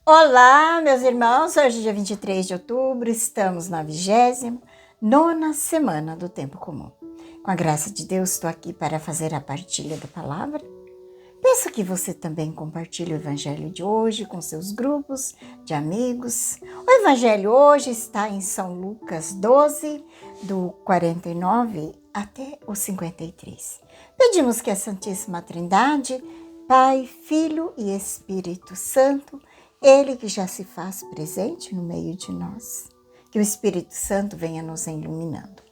Olá, meus irmãos, hoje é dia 23 de outubro, estamos na 29ª semana do Tempo Comum. Com a graça de Deus, estou aqui para fazer a partilha da palavra. Peço que você também compartilhe o evangelho de hoje com seus grupos de amigos. O evangelho hoje está em São Lucas 12, do 49 até o 53. Pedimos que a Santíssima Trindade, Pai, Filho e Espírito Santo, Ele que já se faz presente no meio de nós, que o Espírito Santo venha nos iluminando.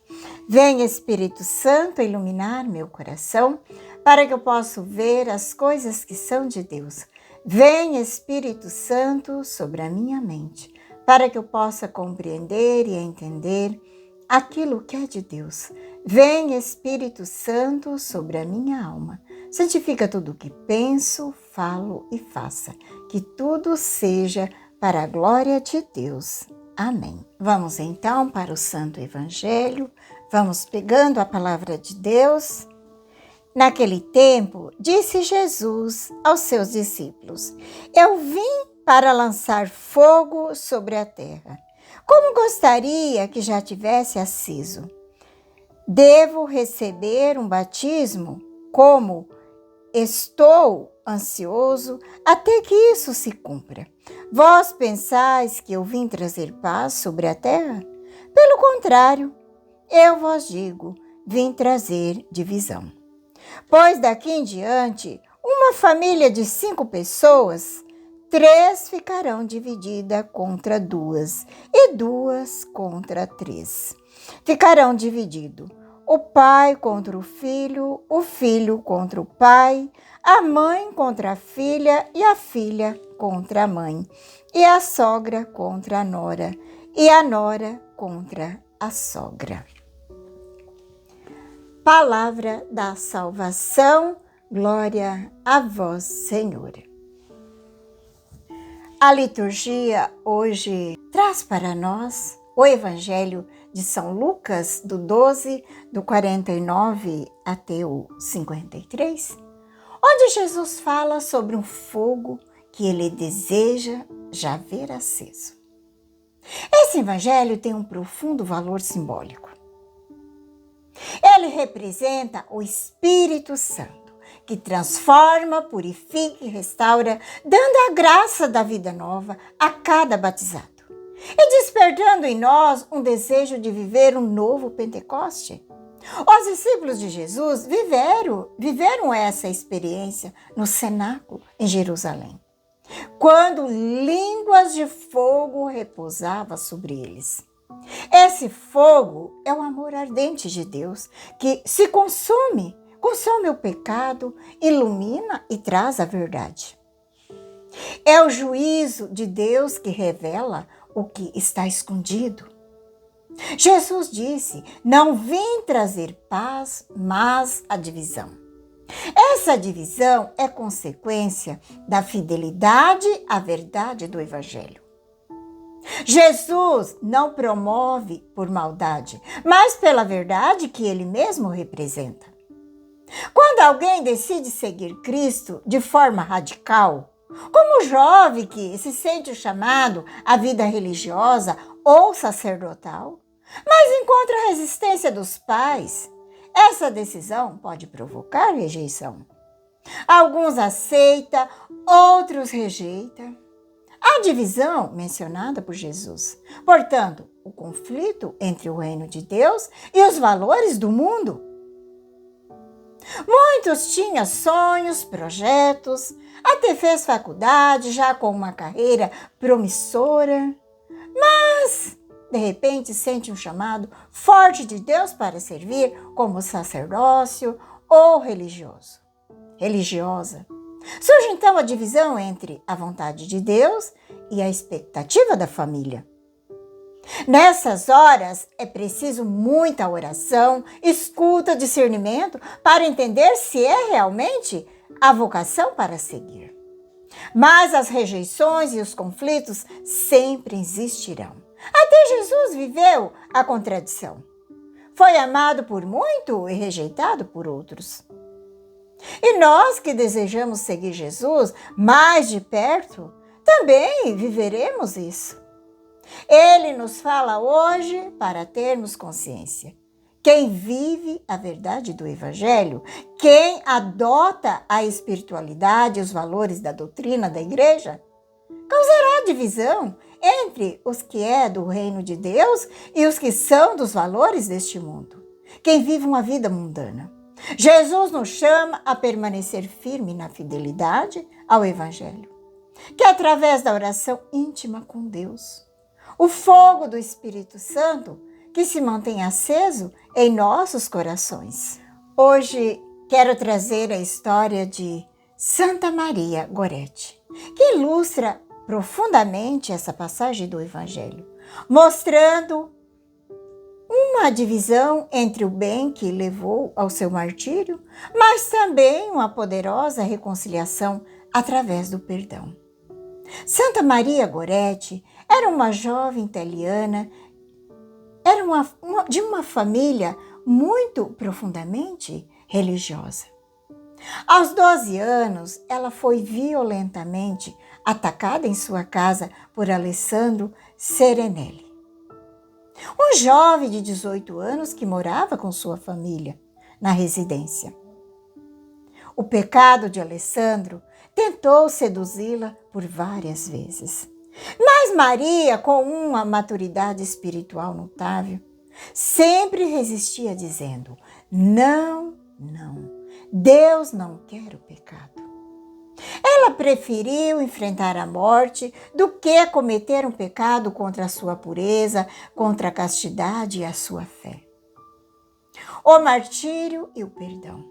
Venha, Espírito Santo, iluminar meu coração, para que eu possa ver as coisas que são de Deus. Venha, Espírito Santo, sobre a minha mente, para que eu possa compreender e entender aquilo que é de Deus. Venha, Espírito Santo, sobre a minha alma. Santifica tudo o que penso, falo e faça, que tudo seja para a glória de Deus. Amém. Vamos então para o Santo Evangelho, vamos pegando a palavra de Deus. Naquele tempo, disse Jesus aos seus discípulos: Eu vim para lançar fogo sobre a terra. Como gostaria que já tivesse aceso. Devo receber um batismo? Como estou ansioso até que isso se cumpra. Vós pensais que eu vim trazer paz sobre a terra? Pelo contrário, eu vos digo, vim trazer divisão. Pois daqui em diante, uma família de 5 pessoas, 3 ficarão divididas contra 2 e 2 contra 3. Ficarão divididos o pai contra o filho contra o pai, a mãe contra a filha e a filha contra a mãe, e a sogra contra a nora, e a nora contra a sogra. Palavra da salvação, glória a vós, Senhor. A liturgia hoje traz para nós o Evangelho de São Lucas, do 12, do 49 até o 53, onde Jesus fala sobre um fogo que ele deseja já ver aceso. Esse Evangelho tem um profundo valor simbólico. Ele representa o Espírito Santo, que transforma, purifica e restaura, dando a graça da vida nova a cada batizado e despertando em nós um desejo de viver um novo Pentecoste. Os discípulos de Jesus viveram essa experiência no cenáculo em Jerusalém, quando línguas de fogo repousavam sobre eles. Esse fogo é o amor ardente de Deus que se consome o pecado, ilumina e traz a verdade. É o juízo de Deus que revela o que está escondido. Jesus disse: não vim trazer paz, mas a divisão. Essa divisão é consequência da fidelidade à verdade do Evangelho. Jesus não promove por maldade, mas pela verdade que ele mesmo representa. Quando alguém decide seguir Cristo de forma radical, como o jovem que se sente chamado à vida religiosa ou sacerdotal, mas encontra a resistência dos pais, essa decisão pode provocar rejeição. Alguns aceitam, outros rejeitam. A divisão mencionada por Jesus, portanto, o conflito entre o reino de Deus e os valores do mundo. Muitos tinham sonhos, projetos, até fez faculdade já com uma carreira promissora, mas de repente sente um chamado forte de Deus para servir como sacerdócio ou religiosa. Surge então a divisão entre a vontade de Deus e a expectativa da família. Nessas horas é preciso muita oração, escuta, discernimento para entender se é realmente a vocação para seguir. Mas as rejeições e os conflitos sempre existirão. Até Jesus viveu a contradição. Foi amado por muito e rejeitado por outros. E nós que desejamos seguir Jesus mais de perto, também viveremos isso. Ele nos fala hoje para termos consciência. Quem vive a verdade do Evangelho, quem adota a espiritualidade e os valores da doutrina da igreja, causará divisão entre os que é do reino de Deus e os que são dos valores deste mundo. Quem vive uma vida mundana. Jesus nos chama a permanecer firme na fidelidade ao Evangelho, que é através da oração íntima com Deus, o fogo do Espírito Santo que se mantém aceso em nossos corações. Hoje quero trazer a história de Santa Maria Goretti, que ilustra profundamente essa passagem do Evangelho, mostrando uma divisão entre o bem que levou ao seu martírio, mas também uma poderosa reconciliação através do perdão. Santa Maria Goretti era uma jovem italiana, era de uma família muito profundamente religiosa. Aos 12 anos, ela foi violentamente atacada em sua casa por Alessandro Serenelli, um jovem de 18 anos que morava com sua família na residência. O pecado de Alessandro tentou seduzi-la por várias vezes. Mas Maria, com uma maturidade espiritual notável, sempre resistia dizendo: não, não, Deus não quer o pecado. Ela preferiu enfrentar a morte do que cometer um pecado contra a sua pureza, contra a castidade e a sua fé. O martírio e o perdão.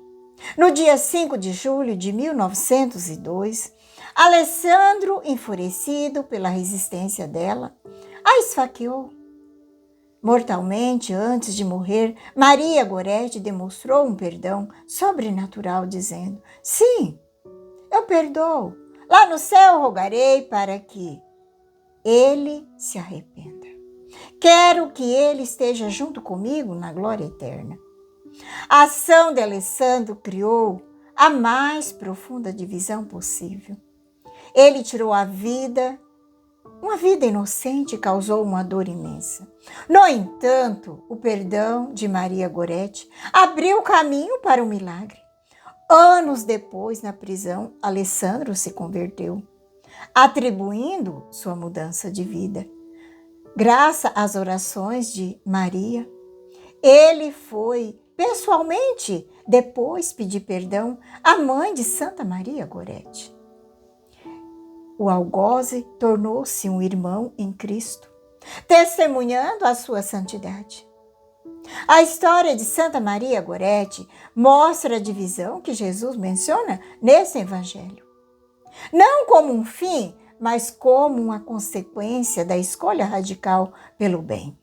No dia 5 de julho de 1902, Alessandro, enfurecido pela resistência dela, a esfaqueou. Mortalmente, antes de morrer, Maria Goretti demonstrou um perdão sobrenatural, dizendo: sim, eu perdoo. Lá no céu rogarei para que ele se arrependa. Quero que ele esteja junto comigo na glória eterna. A ação de Alessandro criou a mais profunda divisão possível. Ele tirou a vida, uma vida inocente, e causou uma dor imensa. No entanto, o perdão de Maria Goretti abriu o caminho para o milagre. Anos depois, na prisão, Alessandro se converteu, atribuindo sua mudança de vida. Graças às orações de Maria, ele foi pessoalmente depois pedir perdão à mãe de Santa Maria Goretti. O algoze tornou-se um irmão em Cristo, testemunhando a sua santidade. A história de Santa Maria Goretti mostra a divisão que Jesus menciona nesse evangelho. Não como um fim, mas como uma consequência da escolha radical pelo bem.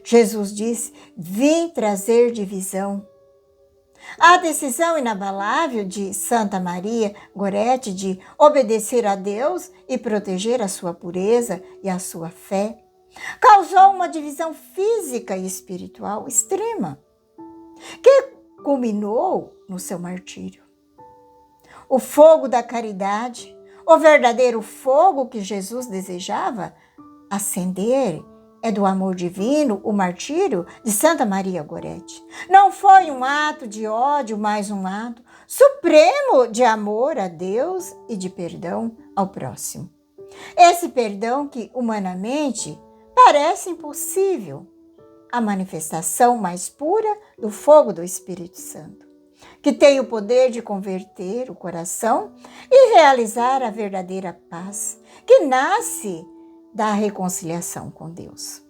Jesus disse: vim trazer divisão. A decisão inabalável de Santa Maria Goretti de obedecer a Deus e proteger a sua pureza e a sua fé causou uma divisão física e espiritual extrema, que culminou no seu martírio. O fogo da caridade, o verdadeiro fogo que Jesus desejava acender, é do amor divino, o martírio de Santa Maria Goretti. Não foi um ato de ódio, mas um ato supremo de amor a Deus e de perdão ao próximo. Esse perdão que, humanamente, parece impossível. A manifestação mais pura do fogo do Espírito Santo, que tem o poder de converter o coração e realizar a verdadeira paz, que nasce da reconciliação com Deus.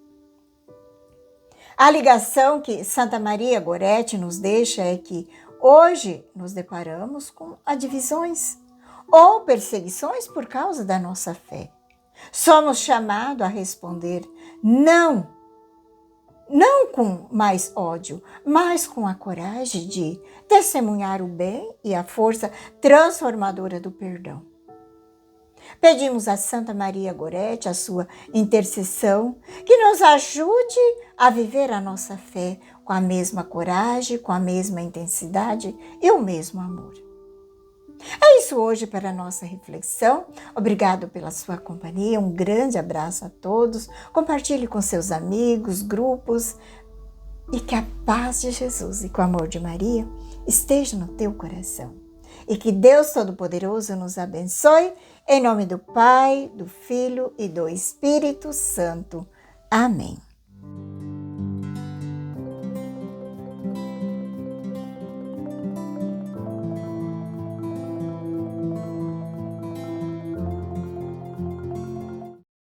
A ligação que Santa Maria Goretti nos deixa é que hoje nos deparamos com divisões ou perseguições por causa da nossa fé. Somos chamados a responder não com mais ódio, mas com a coragem de testemunhar o bem e a força transformadora do perdão. Pedimos a Santa Maria Goretti a sua intercessão, que nos ajude a viver a nossa fé com a mesma coragem, com a mesma intensidade e o mesmo amor. É isso hoje para a nossa reflexão. Obrigado pela sua companhia. Um grande abraço a todos. Compartilhe com seus amigos, grupos. E que a paz de Jesus e que o amor de Maria esteja no teu coração. E que Deus Todo-Poderoso nos abençoe. Em nome do Pai, do Filho e do Espírito Santo. Amém.